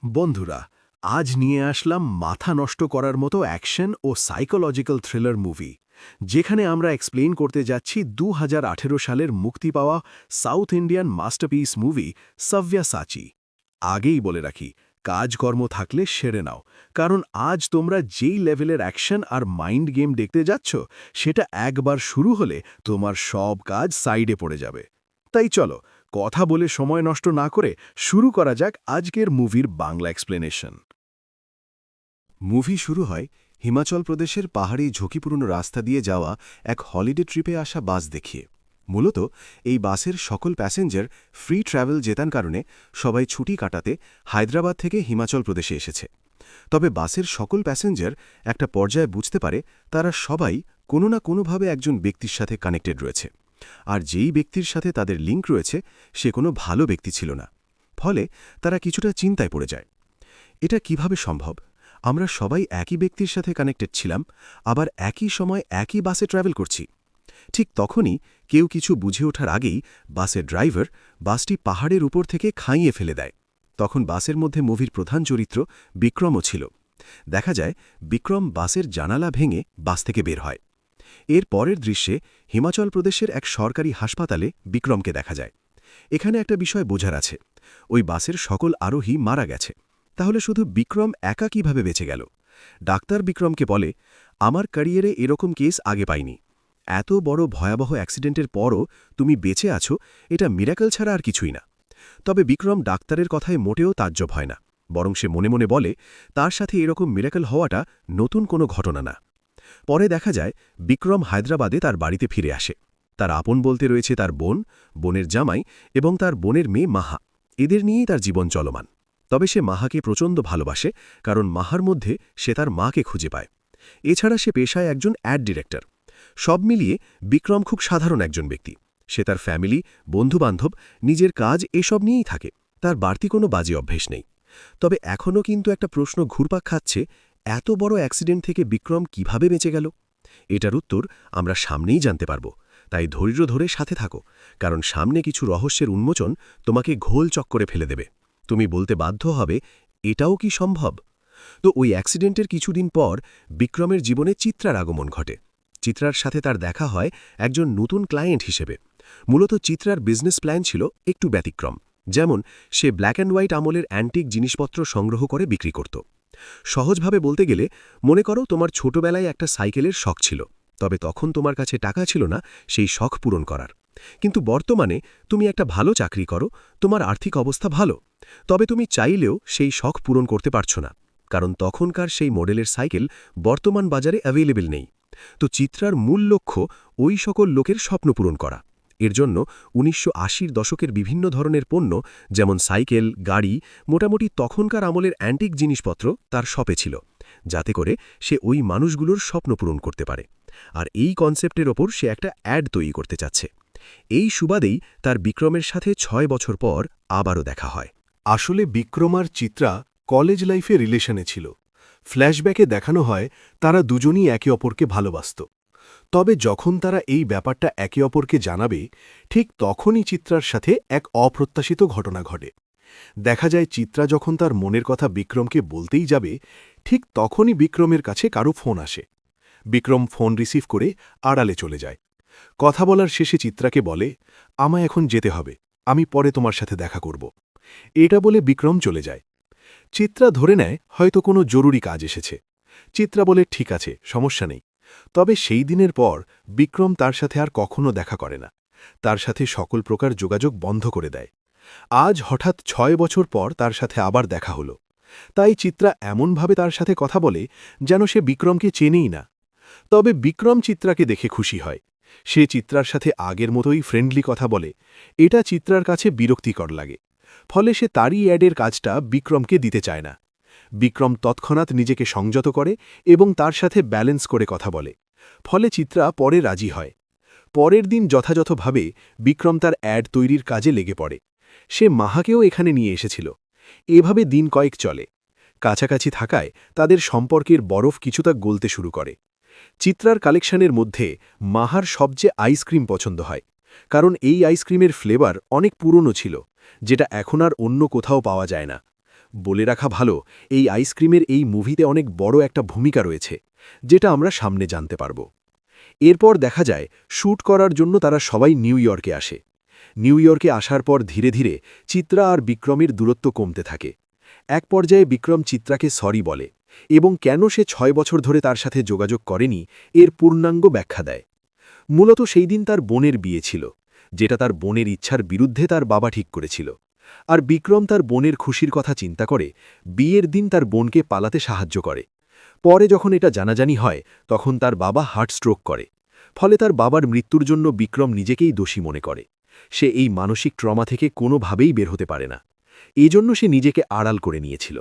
বন্ধুরা, আজ নিয়ে আসলাম মাথা নষ্ট করার মতো অ্যাকশন ও সাইকোলজিক্যাল থ্রিলার মুভি, যেখানে আমরা এক্সপ্লেইন করতে যাচ্ছি 2018 সালের মুক্তি পাওয়া সাউথ ইন্ডিয়ান মাস্টারপিস মুভি সব্যাসাচী। আগেই বলে রাখি, কাজকর্ম থাকলে সেরে নাও, কারণ আজ তোমরা যেই লেভেলের অ্যাকশন আর মাইন্ড গেম দেখতে যাচ্ছ, সেটা একবার শুরু হলে তোমার সব কাজ সাইডে পড়ে যাবে। তাই চলো, কথা বলে সময় নষ্ট না করে শুরু করা যাক আজকের মুভির বাংলা এক্সপ্লেনেশন। মুভি শুরু হয় হিমাচল প্রদেশের পাহাড়ি ঝুঁকিপূর্ণ রাস্তা দিয়ে যাওয়া এক হলিডে ট্রিপে আসা বাস দেখিয়ে। মূলত এই বাসের সকল প্যাসেঞ্জার ফ্রি ট্র্যাভেল জেতার কারণে সবাই ছুটি কাটাতে হায়দ্রাবাদ থেকে হিমাচল প্রদেশে এসেছে। তবে বাসের সকল প্যাসেঞ্জার একটা পর্যায়ে বুঝতে পারে তারা সবাই কোনো না কোনোভাবে একজন ব্যক্তির সাথে কানেক্টেড রয়েছে, আর যেই ব্যক্তির সাথে তাদের লিঙ্ক রয়েছে সে কোনো ভালো ব্যক্তি ছিল না। ফলে তারা কিছুটা চিন্তায় পড়ে যায়, এটা কিভাবে সম্ভব? আমরা সবাই একই ব্যক্তির সাথে কানেক্টেড ছিলাম, আবার একই সময় একই বাসে ট্র্যাভেল করছি। ঠিক তখনই কেউ কিছু বুঝে ওঠার আগেই বাসের ড্রাইভার বাসটি পাহাড়ের উপর থেকে খাইয়ে ফেলে দেয়। তখন বাসের মধ্যে মুভির প্রধান চরিত্র বিক্রমও ছিল। দেখা যায় বিক্রম বাসের জানালা ভেঙে বাস থেকে বের হয়। এর পরের দৃশ্যে হিমাচল প্রদেশের এক সরকারি হাসপাতালে বিক্রমকে দেখা যায়। এখানে একটা বিষয় বোঝার আছে, ওই বাসের সকল আরোহী মারা গেছে, তাহলে শুধু বিক্রম একা কিভাবে বেঁচে গেল? ডাক্তার বিক্রমকে বলে, আমার ক্যারিয়ারে এরকম কেস আগে পাইনি। এত বড় ভয়াবহ অ্যাক্সিডেন্টের পরও তুমি বেঁচে আছো, এটা মিরাকল ছাড়া আর কিছুই না। তবে বিক্রম ডাক্তারের কথায় মোটেও তাজ্জব হয় না, বরং সে মনে মনে বলে তার সাথে এরকম মিরাকল হওয়াটা নতুন কোনো ঘটনা না। পরে দেখা যায় বিক্রম হায়দ্রাবাদে তার বাড়িতে ফিরে আসে। তার আপন বলতে রয়েছে তার বোন, বোনের জামাই এবং তার বোনের মেয়ে মাহা। এদের নিয়েই তার জীবন চলমান। তবে সে মাহাকে প্রচণ্ড ভালোবাসে, কারণ মাহার মধ্যে সে তার মাকে খুঁজে পায়। এছাড়া সে পেশায় একজন অ্যাড ডিরেক্টর। সব মিলিয়ে বিক্রম খুব সাধারণ একজন ব্যক্তি। সে তার ফ্যামিলি, বন্ধুবান্ধব, নিজের কাজ এসব নিয়েই থাকে, তার বাড়তি কোনো বাজে অভ্যেস নেই। তবে এখনও কিন্তু একটা প্রশ্ন ঘুরপাক খাচ্ছে, এত বড় অ্যাক্সিডেন্ট থেকে বিক্রম কিভাবে বেঁচে গেল? এটার উত্তর আমরা সামনেই জানতে পারব। তাই ধৈর্য ধরে সাথে থাকো, কারণ সামনে কিছু রহস্যের উন্মোচন তোমাকে ঘোল চক্করে ফেলে দেবে। তুমি বলতে বাধ্য হবে, এটাও কি সম্ভব? তো ওই অ্যাক্সিডেন্টের কিছুদিন পর বিক্রমের জীবনে চিত্রার আগমন ঘটে। চিত্রার সাথে তার দেখা হয় একজন নতুন ক্লায়েন্ট হিসেবে। মূলত চিত্রার বিজনেস প্ল্যান ছিল একটু ব্যতিক্রম। যেমন, সে ব্ল্যাক অ্যান্ড হোয়াইট আমলের অ্যান্টিক জিনিসপত্র সংগ্রহ করে বিক্রি করত। সহজভাবে বলতে গেলে, মনে করো তোমার ছোটবেলায় একটা সাইকেলের শখ ছিল, তবে তখন তোমার কাছে টাকা ছিল না সেই শখ পূরণ করার। কিন্তু বর্তমানে তুমি একটা ভালো চাকরি করো, তোমার আর্থিক অবস্থা ভালো, তবে তুমি চাইলেও সেই শখ পূরণ করতে পারছ না, কারণ তখনকার সেই মডেলের সাইকেল বর্তমান বাজারে অ্যাভেলেবল নেই। তো চিত্রার মূল লক্ষ্য ওই সকল লোকের স্বপ্ন পূরণ করা। এর জন্য ১৯৮০ দশকের বিভিন্ন ধরনের পণ্য, যেমন সাইকেল, গাড়ি, মোটামুটি তখনকার আমলের অ্যান্টিক জিনিসপত্র তার শপে ছিল, যাতে করে সে ওই মানুষগুলোর স্বপ্ন পূরণ করতে পারে। আর এই কনসেপ্টের ওপর সে একটা অ্যাড তৈরি করতে চাচ্ছে। এই সুবাদেই তার বিক্রমের সাথে ৬ বছর পর আবারও দেখা হয়। আসলে বিক্রম আর চিত্রা কলেজ লাইফে রিলেশনে ছিল। ফ্ল্যাশব্যাকে দেখানো হয় তারা দুজনই একে অপরকে ভালোবাসত। তবে যখন তারা এই ব্যাপারটা একে অপরকে জানাবে, ঠিক তখনই চিত্রার সাথে এক অপ্রত্যাশিত ঘটনা ঘটে। দেখা যায় চিত্রা যখন তার মনের কথা বিক্রমকে বলতেই যাবে, ঠিক তখনই বিক্রমের কাছে কারো ফোন আসে। বিক্রম ফোন রিসিভ করে আড়ালে চলে যায়। কথা বলার শেষে চিত্রাকে বলে, আমায় এখন যেতে হবে, আমি পরে তোমার সাথে দেখা করব। এটা বলে বিক্রম চলে যায়। চিত্রা ধরে নেয় হয়তো কোনো জরুরি কাজ এসেছে। চিত্রা বলে, ঠিক আছে, সমস্যা নেই। তবে সেই দিনের পর বিক্রম তার সাথে আর কখনো দেখা করে না, তার সাথে সকল প্রকার যোগাযোগ বন্ধ করে দেয়। আজ হঠাৎ ৬ বছর পর তার সাথে আবার দেখা হলো। তাই চিত্রা এমনভাবে তার সাথে কথা বলে যেন সে বিক্রমকে চেনেই না। তবে বিক্রম চিত্রাকে দেখে খুশি হয়। সে চিত্রার সাথে আগের মতোই ফ্রেন্ডলি কথা বলে। এটা চিত্রার কাছে বিরক্তিকর লাগে। ফলে সে তারই অ্যাডের কাজটা বিক্রমকে দিতে চায় না। বিক্রম তৎক্ষণাৎ নিজেকে সংযত করে এবং তার সাথে ব্যালেন্স করে কথা বলে। ফলে চিত্রা পরে রাজি হয়। পরের দিন যথাযথভাবে বিক্রম তার অ্যাড তৈরির কাজে লেগে পড়ে। সে মাহাকেও এখানে নিয়ে এসেছিল। এভাবে দিন কয়েক চলে। কাছাকাছি থাকায় তাদের সম্পর্কের বরফ কিছুটা গলতে শুরু করে। চিত্রার কালেকশনের মধ্যে মাহার সবচেয়ে আইসক্রিম পছন্দ হয়, কারণ এই আইসক্রিমের ফ্লেভার অনেক পুরনো ছিল, যেটা এখন আর অন্য কোথাও পাওয়া যায় না। বলে রাখা ভালো, এই আইসক্রিমের এই মুভিতে অনেক বড় একটা ভূমিকা রয়েছে, যেটা আমরা সামনে জানতে পারব। এরপর দেখা যায় শ্যুট করার জন্য তারা সবাই নিউ ইয়র্কে আসে। নিউ ইয়র্কে আসার পর ধীরে ধীরে চিত্রা আর বিক্রমের দূরত্ব কমতে থাকে। এক পর্যায়ে বিক্রম চিত্রাকে সরি বলে এবং কেন সে 6 বছর ধরে তার সাথে যোগাযোগ করেনি এর পূর্ণাঙ্গ ব্যাখ্যা দেয়। মূলত সেই দিন তার বোনের বিয়ে ছিল, যেটা তার বোনের ইচ্ছার বিরুদ্ধে তার বাবা ঠিক করেছিল। আর বিক্রম তার বোনের খুশির কথা চিন্তা করে বিয়ের দিন তার বোনকে পালাতে সাহায্য করে। পরে যখন এটা জানাজানি হয় তখন তার বাবা হার্ট স্ট্রোক করে। ফলে তার বাবার মৃত্যুর জন্য বিক্রম নিজেকেই দোষী মনে করে। সে এই মানসিক ট্রমা থেকে কোনোভাবেই বের হতে পারে না। এজন্য সে নিজেকে আড়াল করে নিয়েছিল।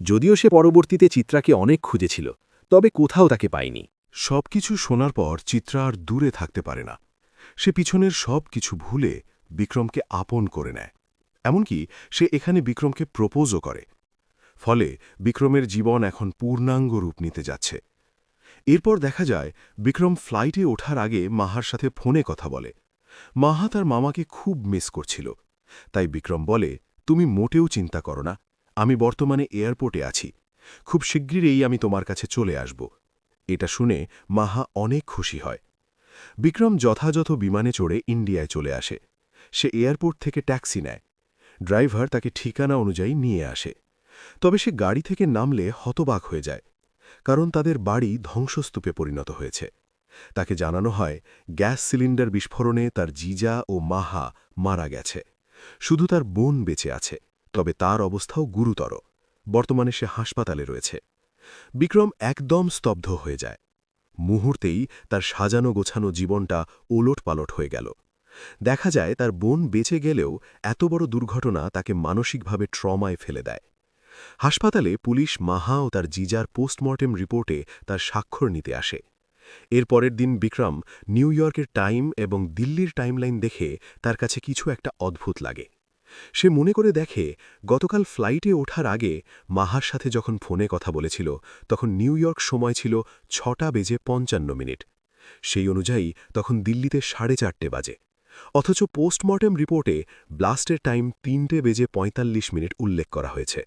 যদিও সে পরবর্তীতে চিত্রাকে অনেক খুঁজেছিল, তবে কোথাও তাকে পায়নি। সবকিছু শোনার পর চিত্রা আর দূরে থাকতে পারে না। সে পিছনের সব কিছু ভুলে বিক্রমকে আপন করে নেয়। এমনকি সে এখানে বিক্রমকে প্রপোজও করে। ফলে বিক্রমের জীবন এখন পূর্ণাঙ্গ রূপ নিতে যাচ্ছে। এরপর দেখা যায় বিক্রম ফ্লাইটে ওঠার আগে মাহার সাথে ফোনে কথা বলে। মাহা তার মামাকে খুব মিস করছিল। তাই বিক্রম বলে, তুমি মোটেও চিন্তা করো না, আমি বর্তমানে এয়ারপোর্টে আছি, খুব শিগগিরই আমি তোমার কাছে চলে আসব। এটা শুনে মাহা অনেক খুশি হয়। বিক্রম যথাযথ বিমানে চড়ে ইন্ডিয়ায় চলে আসে। সে এয়ারপোর্ট থেকে ট্যাক্সি নেয়। ড্রাইভার তাকে ঠিকানা অনুযায়ী নিয়ে আসে। তবে সে গাড়ি থেকে নামলে হতবাক হয়ে যায়, কারণ তাদের বাড়ি ধ্বংসস্তূপে পরিণত হয়েছে। তাকে জানানো হয় গ্যাস সিলিন্ডার বিস্ফোরণে তার জিজা ও মাহা মারা গেছে। শুধু তার বোন বেঁচে আছে, তবে তার অবস্থাও গুরুতর। বর্তমানে সে হাসপাতালে রয়েছে। বিক্রম একদম স্তব্ধ হয়ে যায়। মুহূর্তেই তার সাজানো গোছানো জীবনটা ওলটপালট হয়ে গেল। দেখা যায় তার বোন বেঁচে গেলেও এত বড় দুর্ঘটনা তাকে মানসিকভাবে ট্রমায় ফেলে দেয়। হাসপাতালে পুলিশ মাহা ও তার জিজার পোস্টমর্টেম রিপোর্টে তার স্বাক্ষর নিতে আসে। এর পরের দিন বিক্রম নিউ ইয়র্কের টাইম এবং দিল্লির টাইমলাইন দেখে তার কাছে কিছু একটা অদ্ভুত লাগে। সে মনে করে দেখে গতকাল ফ্লাইটে ওঠার আগে মাহার সাথে যখন ফোনে কথা বলেছিল তখন নিউ ইয়র্ক সময় ছিল 6:55। সেই অনুযায়ী তখন দিল্লিতে 4:30 বাজে। অথচ পোস্টমর্টেম রিপোর্টে ব্লাস্টের টাইম 3:45 উল্লেখ করা হয়েছে।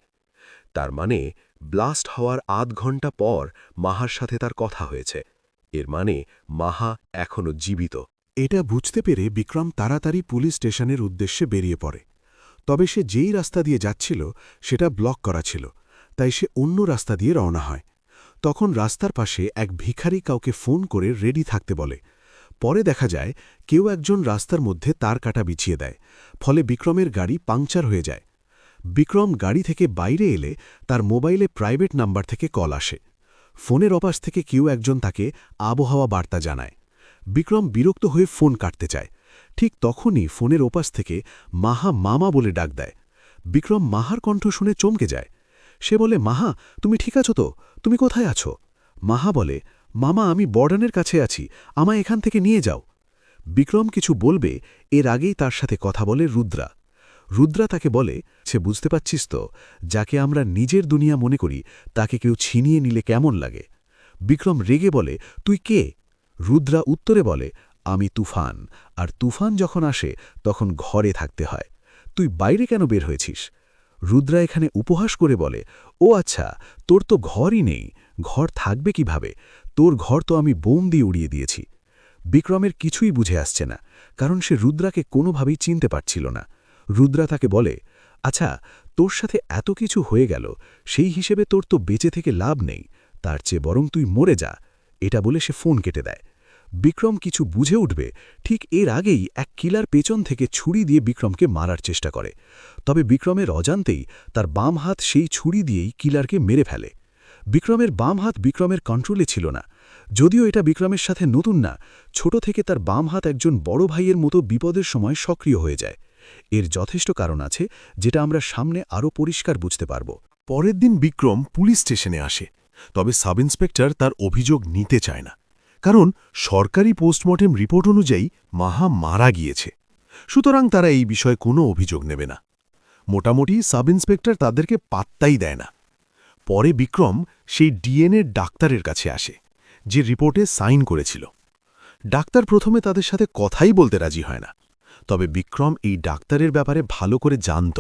তার মানে ব্লাস্ট হওয়ার আধ ঘণ্টা পর মাহার সাথে তার কথা হয়েছে। এর মানে মাহা এখনও জীবিত। এটা বুঝতে পেরে বিক্রম তাড়াতাড়ি পুলিশ স্টেশনের উদ্দেশ্যে বেরিয়ে পড়ে। তবে সে যেই রাস্তা দিয়ে যাচ্ছিল সেটা ব্লক করা ছিল, তাই সে অন্য রাস্তা দিয়ে রওনা হয়। তখন রাস্তার পাশে এক ভিখারি কাউকে ফোন করে রেডি থাকতে বলে। পরে দেখা যায় কেউ একজন রাস্তার মধ্যে তার কাটা বিছিয়ে দেয়, ফলে বিক্রমের গাড়ি পাংচার হয়ে যায়। বিক্রম গাড়ি থেকে বাইরে এলে তার মোবাইলে প্রাইভেট নাম্বার থেকে কল আসে। ফোনের অপাশ থেকে কেউ একজন তাকে আবহাওয়া বার্তা জানায়। বিক্রম বিরক্ত হয়ে ফোন কাটতে চায়। ঠিক তখনই ফোনের ওপাশ থেকে মাহা মামা বলে ডাক দেয়। বিক্রম মাহার কণ্ঠ শুনে চমকে যায়। সে বলে, মাহা, তুমি ঠিক আছো তো? তুমি কোথায় আছো? মাহা বলে, মামা, আমি বর্ডারের কাছে আছি, আমায় এখান থেকে নিয়ে যাও। বিক্রম কিছু বলবে এর আগেই তার সাথে কথা বলে রুদ্রা। রুদ্রা তাকে বলে, সে বুঝতে পারছিস তো, যাকে আমরা নিজের দুনিয়া মনে করি তাকে কেউ ছিনিয়ে নিলে কেমন লাগে? বিক্রম রেগে বলে, তুই কে? রুদ্রা উত্তরে বলে, আমি তুফান, আর তুফান যখন আসে তখন ঘরে থাকতে হয়। তুই বাইরে কেন বের হয়েছিস? রুদ্রা এখানে উপহাস করে বলে, ও আচ্ছা, তোর তো ঘরই নেই, ঘর থাকবে কিভাবে? তোর ঘর তো আমি বোম দিয়ে উড়িয়ে দিয়েছি। বিক্রমের কিছুই বুঝে আসছে না, কারণ সে রুদ্রাকে কোনোভাবেই চিনতে পারছিল না। রুদ্রা তাকে বলে, আচ্ছা, তোর সাথে এত কিছু হয়ে গেল, সেই হিসেবে তোর তো বেঁচে থেকে লাভ নেই, তার চেয়ে বরং তুই মরে যা। এটা বলে সে ফোন কেটে দেয়। বিক্রম কিছু বুঝে উঠবে ঠিক এর আগেই এক কিলার পেছন থেকে ছুরি দিয়ে বিক্রমকে মারার চেষ্টা করে। তবে বিক্রমের অজান্তেই তার বাম হাত সেই ছুরি দিয়েই কিলারকে মেরে ফেলে। বিক্রমের বাম হাত বিক্রমের কন্ট্রোলে ছিল না। যদিও এটা বিক্রমের সাথে নতুন না, ছোট থেকে তার বাম হাত একজন বড় ভাইয়ের মতো বিপদের সময় সক্রিয় হয়ে যায়। এর যথেষ্ট কারণ আছে, যেটা আমরা সামনে আরও পরিষ্কার বুঝতে পারব। পরের দিন বিক্রম পুলিশ স্টেশনে আসে, তবে সাব ইন্সপেক্টর তার অভিযোগ নিতে চায় না, কারণ সরকারি পোস্টমর্টেম রিপোর্ট অনুযায়ী মাহা মারা গিয়েছে। সুতরাং তারা এই বিষয়ে কোনো অভিযোগ নেবে না। মোটামুটি সাব ইন্সপেক্টর তাদেরকে পাত্তাই দেয় না। পরে বিক্রম সেই ডিএনএ ডাক্তারের কাছে আসে, যে রিপোর্টে সাইন করেছিল। ডাক্তার প্রথমে তাদের সাথে কথাই বলতে রাজি হয় না, তবে বিক্রম এই ডাক্তারের ব্যাপারে ভালো করে জানত।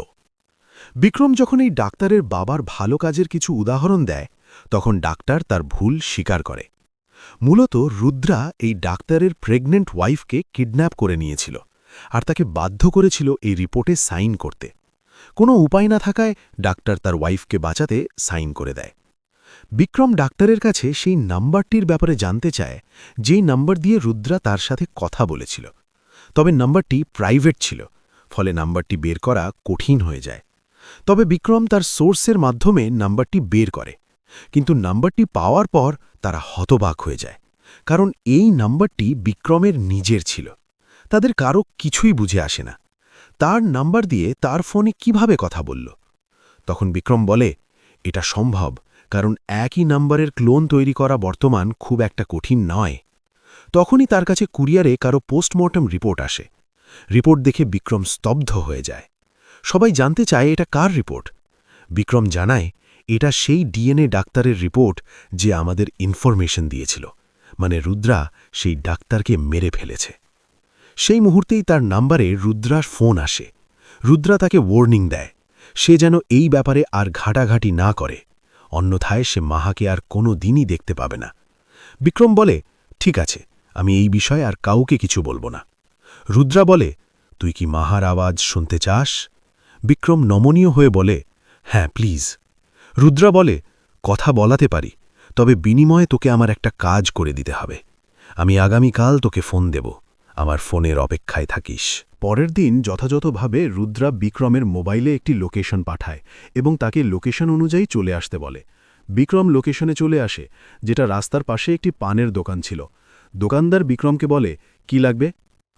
বিক্রম যখন এই ডাক্তারের বাবার ভালো কাজের কিছু উদাহরণ দেয় তখন ডাক্তার তার ভুল স্বীকার করে। মূলত রুদ্রা এই ডাক্তারের প্রেগন্যান্ট ওয়াইফকে কিডন্যাপ করে নিয়েছিল আর তাকে বাধ্য করেছিল এই রিপোর্টে সাইন করতে। কোনো উপায় না থাকায় ডাক্তার তার ওয়াইফকে বাঁচাতে সাইন করে দেয়। বিক্রম ডাক্তারের কাছে সেই নাম্বারটির ব্যাপারে জানতে চায়, যেই নাম্বার দিয়ে রুদ্রা তার সাথে কথা বলেছিল। তবে নাম্বারটি প্রাইভেট ছিল, ফলে নাম্বারটি বের করা কঠিন হয়ে যায়। তবে বিক্রম তার সোর্সের মাধ্যমে নাম্বারটি বের করে, কিন্তু নাম্বারটি পাওয়ার পর তারা হতবাক হয়ে যায়, কারণ এই নাম্বারটি বিক্রমের নিজের ছিল। তাদের কারো কিছুই বুঝে আসে না, তার নাম্বার দিয়ে তার ফোনে কিভাবে কথা বলল। তখন বিক্রম বলে, এটা সম্ভব, কারণ একই নাম্বারের ক্লোন তৈরি করা বর্তমান খুব একটা কঠিন নয়। তখনই তার কাছে কুরিয়ারে কারো পোস্টমর্টম রিপোর্ট আসে। রিপোর্ট দেখে বিক্রম স্তব্ধ হয়ে যায়। সবাই জানতে চায় এটা কার রিপোর্ট। বিক্রম জানায়, এটা সেই ডিএনএ ডাক্তারের রিপোর্ট যে আমাদের ইনফরমেশন দিয়েছিল, মানে রুদ্রা সেই ডাক্তারকে মেরে ফেলেছে। সেই মুহূর্তেই তার নাম্বারে রুদ্রার ফোন আসে। রুদ্রা তাকে ওয়ার্নিং দেয়, সে যেন এই ব্যাপারে আর ঘাটাঘাটি না করে, অন্যথায় সে মাহাকে আর কোনো দিনই দেখতে পাবে না। বিক্রম বলে, ঠিক আছে, আমি এই বিষয়ে আর কাউকে কিছু বলবো না। রুদ্রা বলে, তুই কি মাহার আওয়াজ শুনতে চাস? বিক্রম নমনীয় হয়ে বলে, হ্যাঁ প্লিজ। রুদ্রা বলে, কথা বলাতে পারি, তবে বিনিময়ে তোকে আমার একটা কাজ করে দিতে হবে। আমি আগামীকাল তোকে ফোন দেব, আমার ফোনের অপেক্ষায় থাকিস। পরের দিন যথাযথভাবে রুদ্রা বিক্রমের মোবাইলে একটি লোকেশন পাঠায় এবং তাকে লোকেশন অনুযায়ী চলে আসতে বলে। বিক্রম লোকেশনে চলে আসে, যেটা রাস্তার পাশে একটি পানের দোকান ছিল। দোকানদার বিক্রমকে বলে, কি লাগবে?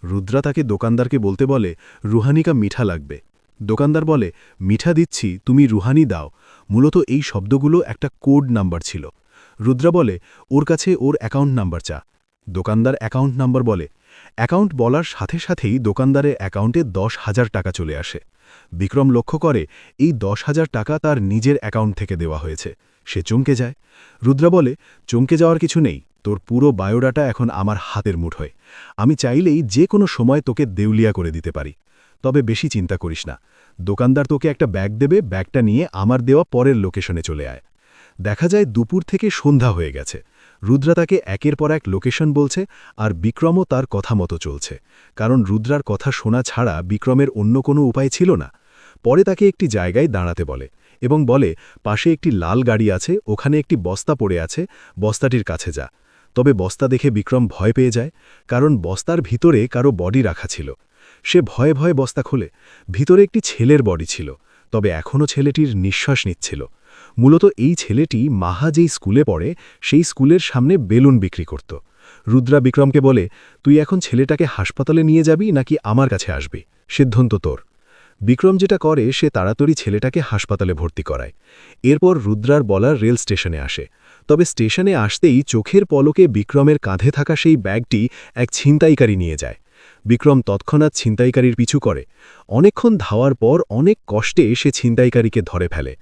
রুদ্রা তাকে দোকানদারকে বলতে বলে, রুহানি কা মিঠা লাগবে। দোকানদার বলে, মিঠা দিচ্ছি, তুমি রুহানি দাও। মূলত এই শব্দগুলো একটা কোড নাম্বার ছিল। রুদ্রা বলে, ওর কাছে ওর অ্যাকাউন্ট নাম্বার চা। দোকানদার অ্যাকাউন্ট নাম্বার বলে। অ্যাকাউন্ট বলার সাথে সাথেই দোকানদারের অ্যাকাউন্টে 10,000 টাকা চলে আসে। বিক্রম লক্ষ্য করে এই 10,000 টাকা তার নিজের অ্যাকাউন্ট থেকে দেওয়া হয়েছে। সে চমকে যায়। রুদ্রা বলে, চমকে যাওয়ার কিছু নেই, তোর পুরো বায়োডাটা এখন আমার হাতের মুঠোয়। আমি চাইলেই যে কোনো সময় তোকে দেউলিয়া করে দিতে পারি। তবে বেশি চিন্তা করিস না, দোকানদার তোকে একটা ব্যাগ দেবে, ব্যাগটা নিয়ে আমার দেওয়া পরের লোকেশনে চলে আয়। দেখা যায় দুপুর থেকে সন্ধ্যা হয়ে গেছে। রুদ্রা তাকে একের পর এক লোকেশন বলছে আর বিক্রমও তার কথা মতো চলছে, কারণ রুদ্রার কথা শোনা ছাড়া বিক্রমের অন্য কোনো উপায় ছিল না। পরে তাকে একটি জায়গায় দাঁড়াতে বলে এবং বলে, পাশে একটি লাল গাড়ি আছে, ওখানে একটি বস্তা পড়ে আছে, বস্তাটির কাছে যা। তবে বস্তা দেখে বিক্রম ভয় পেয়ে যায়, কারণ বস্তার ভিতরে কারো বডি রাখা ছিল। সে ভয়ে ভয়ে বস্তা খোলে। ভিতরে একটি ছেলের বডি ছিল, তবে এখনও ছেলেটির নিঃশ্বাস নিচ্ছিল। মূলত এই ছেলেটি মাহা যেই স্কুলে পড়ে সেই স্কুলের সামনে বেলুন বিক্রি করত। রুদ্রা বিক্রমকে বলে, তুই এখন ছেলেটাকে হাসপাতালে নিয়ে যাবি নাকি আমার কাছে আসবি, সিদ্ধান্ত তোর। বিক্রম যেটা করে, সে তাড়াতাড়ি ছেলেটাকে হাসপাতালে ভর্তি করায়। এরপর রুদ্রার বলার রেল স্টেশনে আসে। তবে স্টেশনে আসতেই চোখের পলকে বিক্রমের কাঁধে থাকা সেই ব্যাগটি এক ছিনতাইকারী নিয়ে যায়। বিক্রম তৎক্ষণাৎ ছিনতাইকারীর পিছু করে। অনেকক্ষণ ধাওয়ার পর অনেক কষ্টে সে ছিনতাইকারীকে ধরে ফেলে।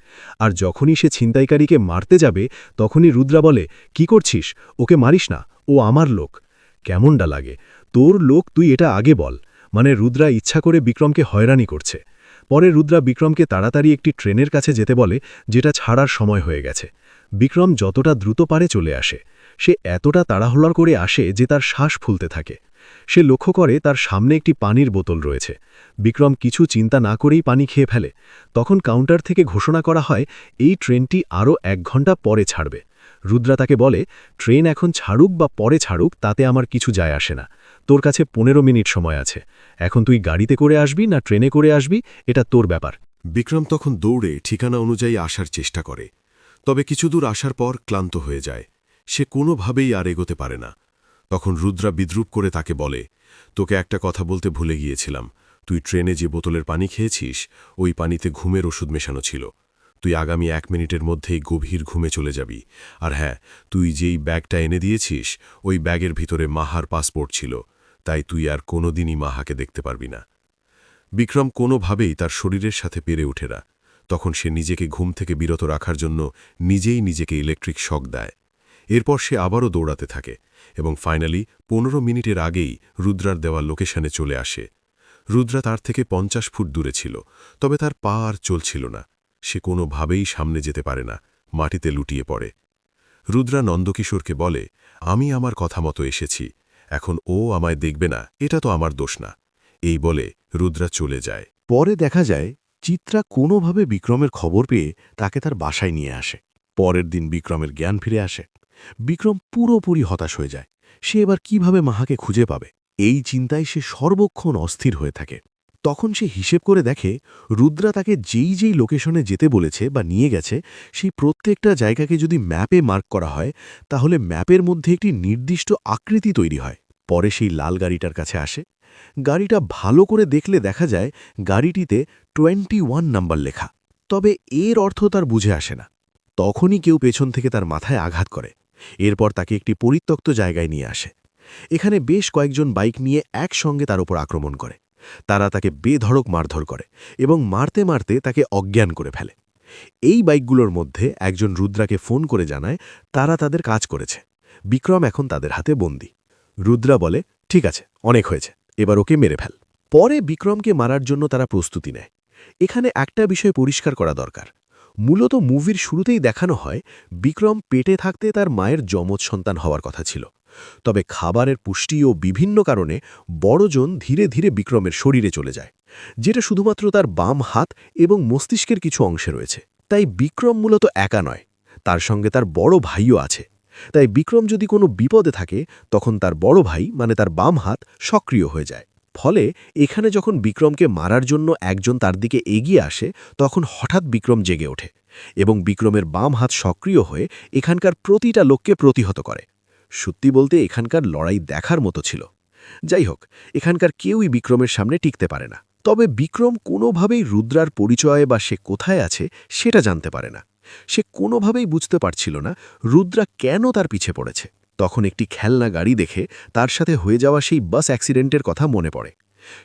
আর যখনই সে ছিনতাইকারীকে মারতে যাবে, তখনই রুদ্রা বলে, কি করছিস? ওকে মারিস না, ও আমার লোক। কেমনটা লাগে? তোর লোক, তুই এটা আগে বল। মানে রুদ্রা ইচ্ছা করে বিক্রমকে হয়রানি করছে। পরে রুদ্রা বিক্রমকে তাড়াতাড়ি একটি ট্রেনের কাছে যেতে বলে, যেটা ছাড়ার সময় হয়ে গেছে। বিক্রম যতটা দ্রুত পারে চলে আসে। সে এতটা তাড়াহুড়ো করে আসে যে তার শ্বাস ফুলতে থাকে। সে লক্ষ্য করে তার সামনে একটি পানির বোতল রয়েছে। বিক্রম কিছু চিন্তা না করেই পানি খেয়ে ফেলে। তখন কাউন্টার থেকে ঘোষণা করা হয়, এই ট্রেনটি আরও 1 ঘন্টা পরে ছাড়বে। রুদ্রা তাকে বলে, ট্রেন এখন ছাড়ুক বা পরে ছাড়ুক তাতে আমার কিছু যায় আসে না। তোর কাছে 15 মিনিট সময় আছে। এখন তুই গাড়িতে করে আসবি না ট্রেনে করে আসবি, এটা তোর ব্যাপার। বিক্রম তখন দৌড়ে ঠিকানা অনুযায়ী আসার চেষ্টা করে, তবে কিছু দূর আসার পর ক্লান্ত হয়ে যায়। সে কোনোভাবেই আর এগোতে পারে না। তখন রুদ্রা বিদ্রূপ করে তাকে বলে, তোকে একটা কথা বলতে ভুলে গিয়েছিলাম, তুই ট্রেনে যে বোতলের পানি খেয়েছিস, ওই পানিতে ঘুমের ওষুধ মেশানো ছিল। তুই আগামী 1 মিনিটের মধ্যেই গভীর ঘুমে চলে যাবি। আর হ্যাঁ, তুই যেই ব্যাগটা এনে দিয়েছিস, ওই ব্যাগের ভিতরে মাহার পাসপোর্ট ছিল, তাই তুই আর কোনোদিনই মাহাকে দেখতে পারবি না। বিক্রম কোনোভাবেই তার শরীরের সাথে পেরে ওঠে না। তখন সে নিজেকে ঘুম থেকে বিরত রাখার জন্য নিজেই নিজেকে ইলেকট্রিক শক দেয়। এরপর সে আবারও দৌড়াতে থাকে এবং ফাইনালি 15 মিনিটের আগেই রুদ্রার দেওয়া লোকেশনে চলে আসে। রুদ্রা তার থেকে 50 ফুট দূরে ছিল, তবে তার পা আর চলছিল না। সে কোনোভাবেই সামনে যেতে পারে না, মাটিতে লুটিয়ে পড়ে। রুদ্রা নন্দকিশোরকে বলে, আমি আমার কথা মতো এসেছি, এখন ও আমায় দেখবে না, এটা তো আমার দোষ না। এই বলে রুদ্রা চলে যায়। পরে দেখা যায় চিত্রা কোনোভাবে বিক্রমের খবর পেয়ে তাকে তার বাসায় নিয়ে আসে। পরের দিন বিক্রমের জ্ঞান ফিরে আসে। বিক্রম পুরোপুরি হতাশ হয়ে যায়। সে এবার কিভাবে মাহাকে খুঁজে পাবে, এই চিন্তায় সে সর্বক্ষণ অস্থির হয়ে থাকে। তখন সে হিসেব করে দেখে রুদ্রা তাকে যেই যেই লোকেশনে যেতে বলেছে বা নিয়ে গেছে, সেই প্রত্যেকটা জায়গাকে যদি ম্যাপে মার্ক করা হয়, তাহলে ম্যাপের মধ্যে একটি নির্দিষ্ট আকৃতি তৈরি হয়। পরে সেই লাল গাড়িটার কাছে আসে। গাড়িটা ভালো করে দেখলে দেখা যায় গাড়িটিতে 21 নাম্বার লেখা। তবে এর অর্থ তার বুঝে আসে না। তখনই কেউ পেছন থেকে তার মাথায় আঘাত করে। এরপর তাকে একটি পরিত্যক্ত জায়গায় নিয়ে আসে। এখানে বেশ কয়েকজন বাইক নিয়ে একসঙ্গে তার উপর আক্রমণ করে। তারা তাকে বেধড়ক মারধর করে এবং মারতে মারতে তাকে অজ্ঞান করে ফেলে। এই বাইকগুলোর মধ্যে একজন রুদ্রাকে ফোন করে জানায় তারা তাদের কাজ করেছে। বিক্রম এখন তাদের হাতে বন্দী। রুদ্রা বলে, ঠিক আছে, অনেক হয়েছে, এবার ওকে মেরে ফেল। পরে বিক্রমকে মারার জন্য তারা প্রস্তুতি নেয়। এখানে একটা বিষয় পরিষ্কার করা দরকার। মূলত মুভির শুরুতেই দেখানো হয় বিক্রম পেটে থাকতে তার মায়ের যমজ সন্তান হওয়ার কথা ছিল। তবে খাবারের পুষ্টি ও বিভিন্ন কারণে বড়জন ধীরে ধীরে বিক্রমের শরীরে চলে যায়, যেটা শুধুমাত্র তার বাম হাত এবং মস্তিষ্কের কিছু অংশে রয়েছে। তাই বিক্রম মূলত একা নয়, তার সঙ্গে তার বড় ভাইও আছে। তাই বিক্রম যদি কোনো বিপদে থাকে, তখন তার বড় ভাই মানে তার বাম হাত সক্রিয় হয়ে যায়। ফলে এখানে যখন বিক্রমকে মারার জন্য একজন তার দিকে এগিয়ে আসে, তখন হঠাৎ বিক্রম জেগে ওঠে এবং বিক্রমের বাম হাত সক্রিয় হয়ে এখানকার প্রতিটা লোককে প্রতিহত করে। সত্যি বলতে এখানকার লড়াই দেখার মতো ছিল। যাই হোক, এখানকার কেউই বিক্রমের সামনে টিকতে পারে না। তবে বিক্রম কোনোভাবেই রুদ্রার পরিচয় বা সে কোথায় আছে সেটা জানতে পারে না। সে কোনোভাবেই বুঝতে পারছিল না রুদ্রা কেন তার পিছে পড়েছে। তখন একটি খেলনা গাড়ি দেখে তার সাথে হয়ে যাওয়া সেই বাস অ্যাক্সিডেন্টের কথা মনে পড়ে।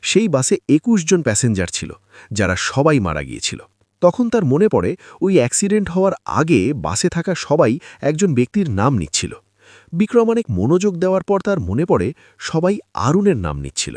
সেই বাসে 21 জন প্যাসেঞ্জার ছিল, যারা সবাই মারা গিয়েছিল। তখন তার মনে পড়ে ওই অ্যাক্সিডেন্ট হওয়ার আগে বাসে থাকা সবাই একজন ব্যক্তির নাম নিচ্ছিল। বিক্রম অনেক মনোযোগ দেওয়ার পর তার মনে পড়ে সবাই আরুণের নাম নিচ্ছিল।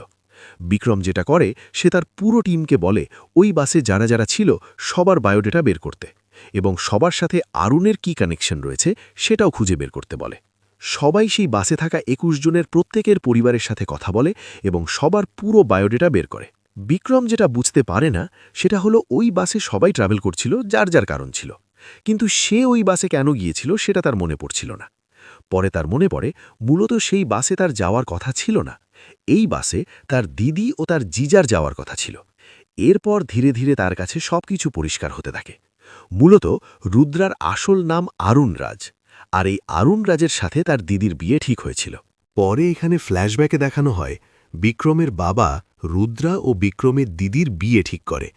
বিক্রম যেটা করে, সে তার পুরো টিমকে বলে ওই বাসে যারা যারা ছিল সবার বায়োডেটা বের করতে এবং সবার সাথে আরুণের কি কানেকশন রয়েছে সেটাও খুঁজে বের করতে বলে। সবাই সেই বাসে থাকা 21 জনের প্রত্যেকের পরিবারের সাথে কথা বলে এবং সবার পুরো বায়োডেটা বের করে। বিক্রম যেটা বুঝতে পারে না সেটা হলো ওই বাসে সবাই ট্রাভেল করছিল যার যার কারণ ছিল, কিন্তু সে ওই বাসে কেন গিয়েছিল সেটা তার মনে পড়ছিল না। পরে তার মনে পড়ে মূলত সেই বাসে তার যাওয়ার কথা ছিল না, এই বাসে তার দিদি ও তার জিজার যাওয়ার কথা ছিল। এরপর ধীরে ধীরে তার কাছে সবকিছু পরিষ্কার হতে থাকে। মূলত রুদ্রার আসল নাম আরুণ রাজ, আর এই আরুণ রাজের সাথে তার দিদির বিয়ে ঠিক হয়েছিল। পরে এখানে ফ্ল্যাশব্যাকে দেখানো হয় বিক্রমের বাবা রুদ্রা ও বিক্রমের দিদির বিয়ে ঠিক করে।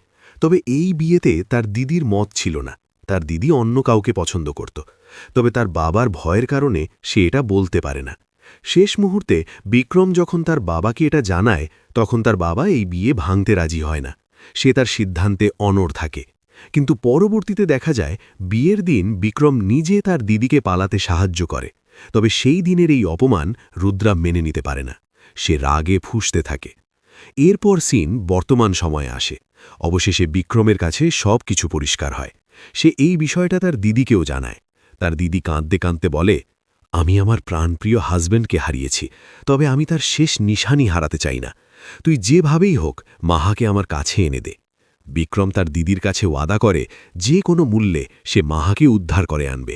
তবে এই বিয়েতে তার দিদির মত ছিল না, তার দিদি অন্য কাউকে পছন্দ করত। তবে তার বাবার ভয়ের কারণে সে এটা বলতে পারে না। শেষ মুহূর্তে বিক্রম যখন তার বাবাকে এটা জানায়, তখন তার বাবা এই বিয়ে ভাঙতে রাজি হয় না। সে তার সিদ্ধান্তে অনড় থাকে। কিন্তু পরবর্তীতে দেখা যায় বিয়ের দিন বিক্রম নিজে তার দিদিকে পালাতে সাহায্য করে। তবে সেই দিনের এই অপমান রুদ্রা মেনে নিতে পারে না। সে রাগে ফুঁসতে থাকে। এরপর সিন বর্তমান সময়ে আসে। অবশেষে বিক্রমের কাছে সব কিছু পরিষ্কার হয়। সে এই বিষয়টা তার দিদিকেও জানায়। তার দিদি কাঁদতে কাঁদতে বলে, আমি আমার প্রাণপ্রিয় হাজব্যান্ডকে হারিয়েছি, তবে আমি তার শেষ নিশানি হারাতে চাই না। তুই যেভাবেই হোক মাহাকে আমার কাছে এনে দে। বিক্রম তার দিদির কাছে ওয়াদা করে যে কোনো মূল্যে সে মাহাকে উদ্ধার করে আনবে।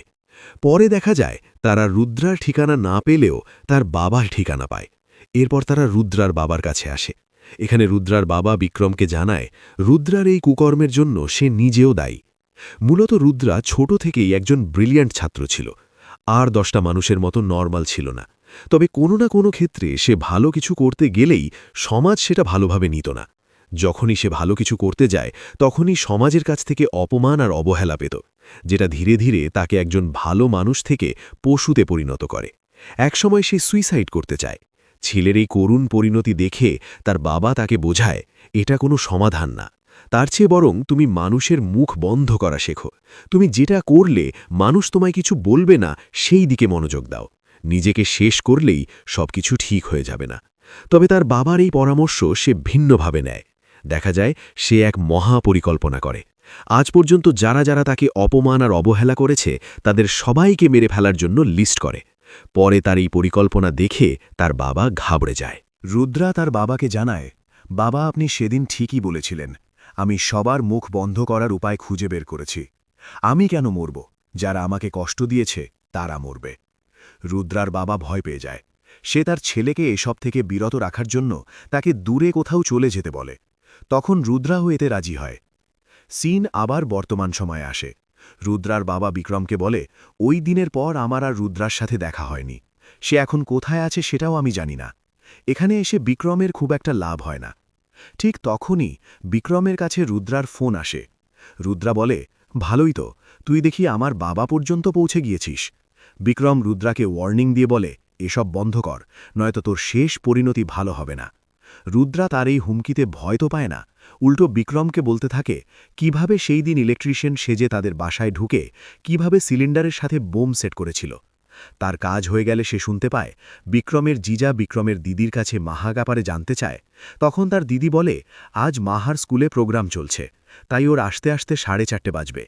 পরে দেখা যায় তারা রুদ্রার ঠিকানা না পেলেও তার বাবার ঠিকানা পায়। এরপর তারা রুদ্রার বাবার কাছে আসে। এখানে রুদ্রার বাবা বিক্রমকে জানায় রুদ্রার এই কুকর্মের জন্য সে নিজেও দায়ী। মূলত রুদ্রা ছোট থেকেই একজন ব্রিলিয়ান্ট ছাত্র ছিল, আর 10টা মানুষের মতো নরমাল ছিল না। তবে কোনো না কোনো ক্ষেত্রে সে ভালো কিছু করতে গেলেই সমাজ সেটা ভালোভাবে নিত না। যখনই সে ভালো কিছু করতে যায়, তখনই সমাজের কাছ থেকে অপমান আর অবহেলা পেত, যেটা ধীরে ধীরে তাকে একজন ভালো মানুষ থেকে পশুতে পরিণত করে। একসময় সে সুইসাইড করতে চায়। ছেলের এই করুণ পরিণতি দেখে তার বাবা তাকে বোঝায় এটা কোনো সমাধান না, তার চেয়ে বরং তুমি মানুষের মুখ বন্ধ করা শেখো। তুমি যেটা করলে মানুষ তোমায় কিছু বলবে না, সেই দিকে মনোযোগ দাও। নিজেকে শেষ করলেই সবকিছু ঠিক হয়ে যাবে না। তবে তার বাবার এই পরামর্শ সে ভিন্নভাবে নেয়। দেখা যায় সে এক মহা পরিকল্পনা করে। আজ পর্যন্ত যারা যারা তাকে অপমান আর অবহেলা করেছে তাদের সবাইকে মেরে ফেলার জন্য লিস্ট করে। পরে তার এই পরিকল্পনা দেখে তার বাবা ঘাবড়ে যায়। রুদ্রা তার বাবাকে জানায়, বাবা, আপনি সেদিন ঠিকই বলেছিলেন, আমি সবার মুখ বন্ধ করার উপায় খুঁজে বের করেছি। আমি কেন মরব? যারা আমাকে কষ্ট দিয়েছে তারা মরবে। রুদ্রার বাবা ভয় পেয়ে যায়। সে তার ছেলেকে এসব থেকে বিরত রাখার জন্য তাকে দূরে কোথাও চলে যেতে বলে। তখন রুদ্রাও এতে রাজি হয়। সিন আবার বর্তমান সময়ে আসে। রুদ্রার বাবা বিক্রমকে বলে, ওই দিনের পর আমার আর রুদ্রার সাথে দেখা হয়নি। সে এখন কোথায় আছে সেটাও আমি জানি না। এখানে এসে বিক্রমের খুব একটা লাভ হয় না। ঠিক তখনই বিক্রমের কাছে রুদ্রার ফোন আসে। রুদ্রা বলে, ভালোই তো, তুই দেখি আমার বাবা পর্যন্ত পৌঁছে গিয়েছিস। বিক্রম রুদ্রাকে ওয়ার্নিং দিয়ে বলে, এসব বন্ধ কর, নয়তো তোর শেষ পরিণতি ভালো হবে না। রুদ্রা তার এই হুমকিতে ভয় তো পায় না, উল্টো বিক্রমকে বলতে থাকে কিভাবে সেই দিন ইলেকট্রিশিয়ান সেজে তাদের বাসায় ঢুকে কিভাবে সিলিন্ডারের সাথে বোম সেট করেছিল। তার কাজ হয়ে গেলে সে শুনতে পায় বিক্রমের জিজা বিক্রমের দিদির কাছে মাহা ব্যাপারে জানতে চায়। তখন তার দিদি বলে, আজ মাহার স্কুলে প্রোগ্রাম চলছে, তাই ওর আসতে আসতে 4:30 বাজবে।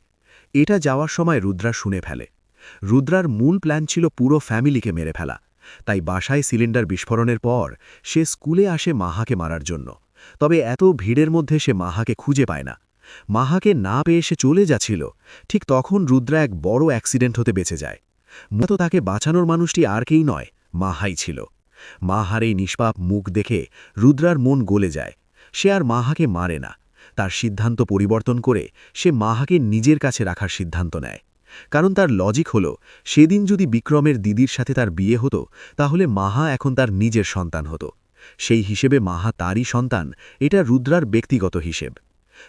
এটা যাওয়ার সময় রুদ্রা শুনে ফেলে। রুদ্রার মূল প্ল্যান ছিল পুরো ফ্যামিলিকে মেরে ফেলা। তাই বাসায় সিলিন্ডার বিস্ফোরণের পর সে স্কুলে আসে মাহাকে মারার জন্য। তবে এত ভিড়ের মধ্যে সে মাহাকে খুঁজে পায় না। মাহাকে না পেয়ে সে চলে যাচ্ছিল, ঠিক তখন রুদ্রা এক বড় অ্যাক্সিডেন্ট হতে বেঁচে যায়। মূলত তাকে বাঁচানোর মানুষটি আর কেই নয়, মাহাই ছিল। মাহার এই নিষ্পাপ মুখ দেখে রুদ্রার মন গলে যায়। সে আর মাহাকে মারে না। তার সিদ্ধান্ত পরিবর্তন করে সে মাহাকে নিজের কাছে রাখার সিদ্ধান্ত নেয়। কারণ তার লজিক হল, সেদিন যদি বিক্রমের দিদির সাথে তার বিয়ে হতো তাহলে মাহা এখন তার নিজের সন্তান হতো। সেই হিসেবে মাহা তারই সন্তান, এটা রুদ্রার ব্যক্তিগত হিসেব।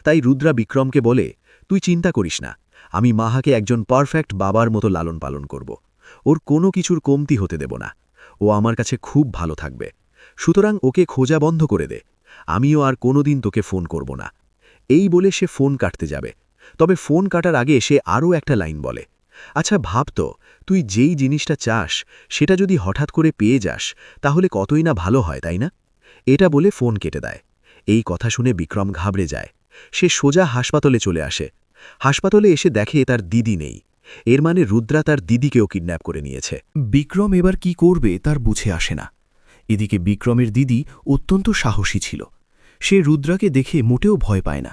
তাই রুদ্রা বিক্রমকে বলে, তুই চিন্তা করিস না, আমি মাহাকে একজন পারফেক্ট বাবার মতো লালন পালন করব। ওর কোনো কিছুর কমতি হতে দেব না। ও আমার কাছে খুব ভালো থাকবে। সুতরাং ওকে খোঁজা বন্ধ করে দে। আমিও আর কোনোদিন তোকে ফোন করব না। এই বলে সে ফোন কাটতে যাবে। তবে ফোন কাটার আগে সে আরও একটা লাইন বলে, আচ্ছা ভাব তো, তুই যেই জিনিসটা চাস সেটা যদি হঠাৎ করে পেয়ে যাস তাহলে কতই না ভালো হয়, তাই না? এটা বলে ফোন কেটে দেয়। এই কথা শুনে বিক্রম ঘাবড়ে যায়। সে সোজা হাসপাতালে চলে আসে। হাসপাতালে এসে দেখে তার দিদি নেই। এর মানে রুদ্রা তার দিদিকেও কিডন্যাপ করে নিয়েছে। বিক্রম এবার কি করবে তার বুঝে আসে না। এদিকে বিক্রমের দিদি অত্যন্ত সাহসী ছিল। সে রুদ্রাকে দেখে মোটেও ভয় পায় না,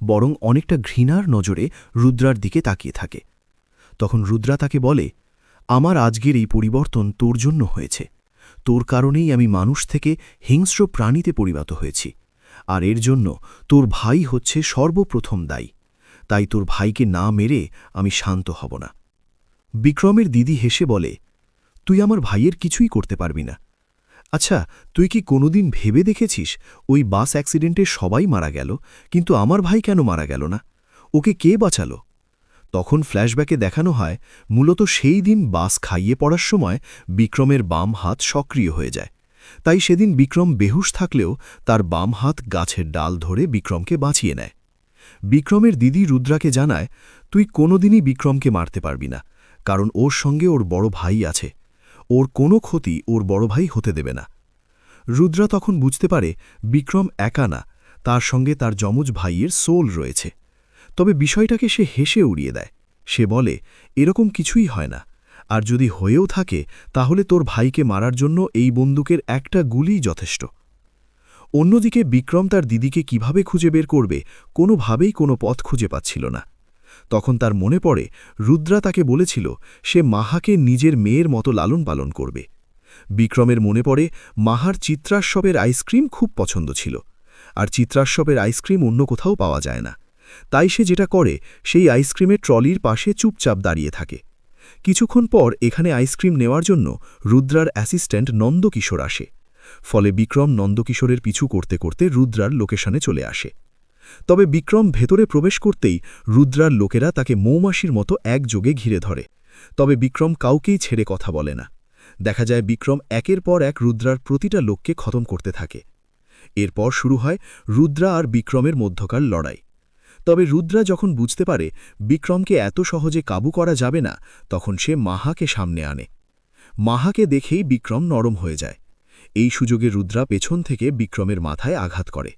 বরং অনেকটা ঘৃণার নজরে রুদ্রার দিকে তাকিয়ে থাকে। তখন রুদ্রা তাকে বলে, আমার আজকের এই পরিবর্তন তোর জন্য হয়েছে। তোর কারণেই আমি মানুষ থেকে হিংস্র প্রাণীতে পরিণত হয়েছি, আর এর জন্য তোর ভাই হচ্ছে সর্বপ্রথম দায়ী। তাই তোর ভাইকে না মেরে আমি শান্ত হব না। বিক্রমের দিদি হেসে বলে, তুই আমার ভাইয়ের কিছুই করতে পারবি না। আচ্ছা, তুই কি কোনোদিন ভেবে দেখেছিস ওই বাস অ্যাক্সিডেন্টে সবাই মারা গেল, কিন্তু আমার ভাই কেন মারা গেল না? ওকে কে বাঁচালো? তখন ফ্ল্যাশব্যাকে দেখানো হয় মূলত সেই দিন বাস খাইয়ে পড়ার সময় বিক্রমের বাম হাত সক্রিয় হয়ে যায়। তাই সেদিন বিক্রম বেহুশ থাকলেও তার বাম হাত গাছের ডাল ধরে বিক্রমকে বাঁচিয়ে নেয়। বিক্রমের দিদি রুদ্রাকে জানায়, তুই কোনোদিনই বিক্রমকে মারতে পারবি না, কারণ ওর সঙ্গে ওর বড় ভাই আছে। ওর কোনো ক্ষতি ওর বড় ভাই হতে দেবে না। রুদ্রা তখন বুঝতে পারে বিক্রম একা না, তার সঙ্গে তার যমজ ভাইয়ের সোল রয়েছে। তবে বিষয়টাকে সে হেসে উড়িয়ে দেয়। সে বলে, এরকম কিছুই হয় না, আর যদি হয়েও থাকে তাহলে তোর ভাইকে মারার জন্য এই বন্দুকের একটা গুলিই যথেষ্ট। অন্যদিকে বিক্রম তার দিদিকে কিভাবে খুঁজে বের করবে কোনোভাবেই কোনো পথ খুঁজে পাচ্ছিল না। তখন তার মনে পড়ে রুদ্রা তাকে বলেছিল সে মাহাকে নিজের মেয়ের মতো লালন পালন করবে। বিক্রমের মনে পড়ে মাহার চিত্রাস্ববের আইসক্রিম খুব পছন্দ ছিল, আর চিত্রাস্ববের আইসক্রিম অন্য কোথাও পাওয়া যায় না। তাই সে যেটা করে, সেই আইসক্রিমের ট্রলির পাশে চুপচাপ দাঁড়িয়ে থাকে। কিছুক্ষণ পর এখানে আইসক্রিম নেওয়ার জন্য রুদ্রার অ্যাসিস্ট্যান্ট নন্দকিশোর আসে। ফলে বিক্রম নন্দকিশোরের পিছু করতে করতে রুদ্রার লোকেশনে চলে আসে। তবে বিক্রম ভেতরে প্রবেশ করতেই রুদ্রার লোকেরা তাকে মৌমাছির মতো একযোগে ঘিরে ধরে। তবে বিক্রম কাউকেই ছেড়ে কথা বলে না। দেখা যায় বিক্রম একের পর এক রুদ্রার প্রতিটা লোককে খতম করতে থাকে। এরপর শুরু হয় রুদ্রা আর বিক্রমের মধ্যকার লড়াই। তবে রুদ্রা যখন বুঝতে পারে বিক্রমকে এত সহজে কাবু করা যাবে না, তখন সে মাহাকে সামনে আনে। মাহাকে দেখেই বিক্রম নরম হয়ে যায়। এই সুযোগে রুদ্রা পেছন থেকে বিক্রমের মাথায় আঘাত করে।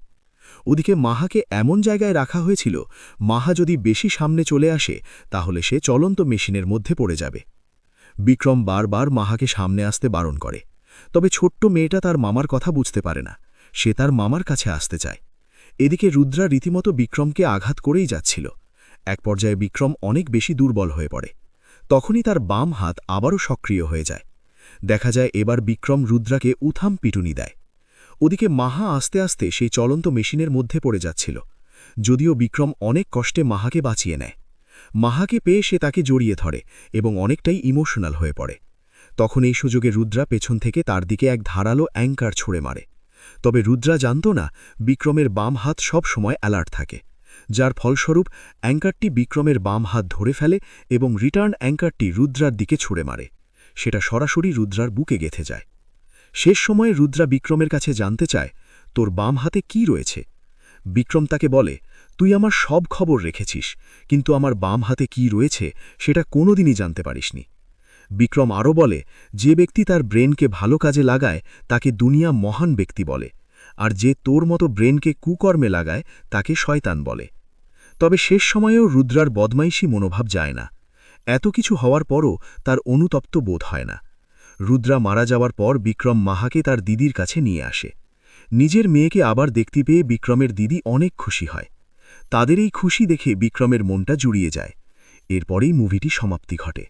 ওদিকে মাহাকে এমন জায়গায় রাখা হয়েছিল, মাহা যদি বেশি সামনে চলে আসে তাহলে সে চলন্ত মেশিনের মধ্যে পড়ে যাবে। বিক্রম বারবার মাহাকে সামনে আসতে বারণ করে, তবে ছোট্ট মেয়েটা তার মামার কথা বুঝতে পারে না, সে তার মামার কাছে আসতে চায়। এদিকে রুদ্রা রীতিমতো বিক্রমকে আঘাত করেই যাচ্ছিল। এক পর্যায়ে বিক্রম অনেক বেশি দুর্বল হয়ে পড়ে। তখনই তার বাম হাত আবারও সক্রিয় হয়ে যায়। দেখা যায় এবার বিক্রম রুদ্রাকে উথাম পিটুনি দেয়। ওদিকে মাহা আস্তে আস্তে সেই চলন্ত মেশিনের মধ্যে পড়ে যাচ্ছিল, যদিও বিক্রম অনেক কষ্টে মাহাকে বাঁচিয়ে নেয়। মাহাকে পেয়ে সে তাকে জড়িয়ে ধরে এবং অনেকটাই ইমোশনাল হয়ে পড়ে। তখন এই সুযোগে রুদ্রা পেছন থেকে তার দিকে এক ধারালো অ্যাঙ্কার ছুঁড়ে মারে। তবে রুদ্রা জানত না বিক্রমের বাম হাত সব সময় অ্যালার্ট থাকে, যার ফলস্বরূপ অ্যাঙ্কারটি বিক্রমের বাম হাত ধরে ফেলে এবং রিটার্ন অ্যাঙ্কারটি রুদ্রার দিকে ছুঁড়ে মারে। সেটা সরাসরি রুদ্রার বুকে গেঁথে যায়। শেষ সময়ে রুদ্রা বিক্রমের কাছে জানতে চায়, তোর বাম হাতে কি রয়েছে? বিক্রম তাকে বলে, তুই আমার সব খবর রেখেছিস, কিন্তু আমার বাম হাতে কি রয়েছে সেটা কোনোদিনই জানতে পারিসনি। বিক্রম আরও বলে, যে ব্যক্তি তার ব্রেনকে ভালো কাজে লাগায় তাকে দুনিয়া মহান ব্যক্তি বলে, আর যে তোর মতো ব্রেনকে কুকর্মে লাগায় তাকে শয়তান বলে। তবে শেষ সময়েও রুদ্রার বদমাইশি মনোভাব যায় না। এত কিছু হওয়ার পরও তার অনুতপ্ত বোধ হয় না। রুদ্রা মারা যাওয়ার পর বিক্রম মাহাকে তার দিদির কাছে নিয়ে আসে। নিজের মেয়েকে আবার দেখতে পেয়ে বিক্রমের দিদি অনেক খুশি হয়। তাদের এই খুশি দেখে বিক্রমের মনটা জুড়িয়ে যায়। এরপরেই মুভিটি সমাপ্তি ঘটে।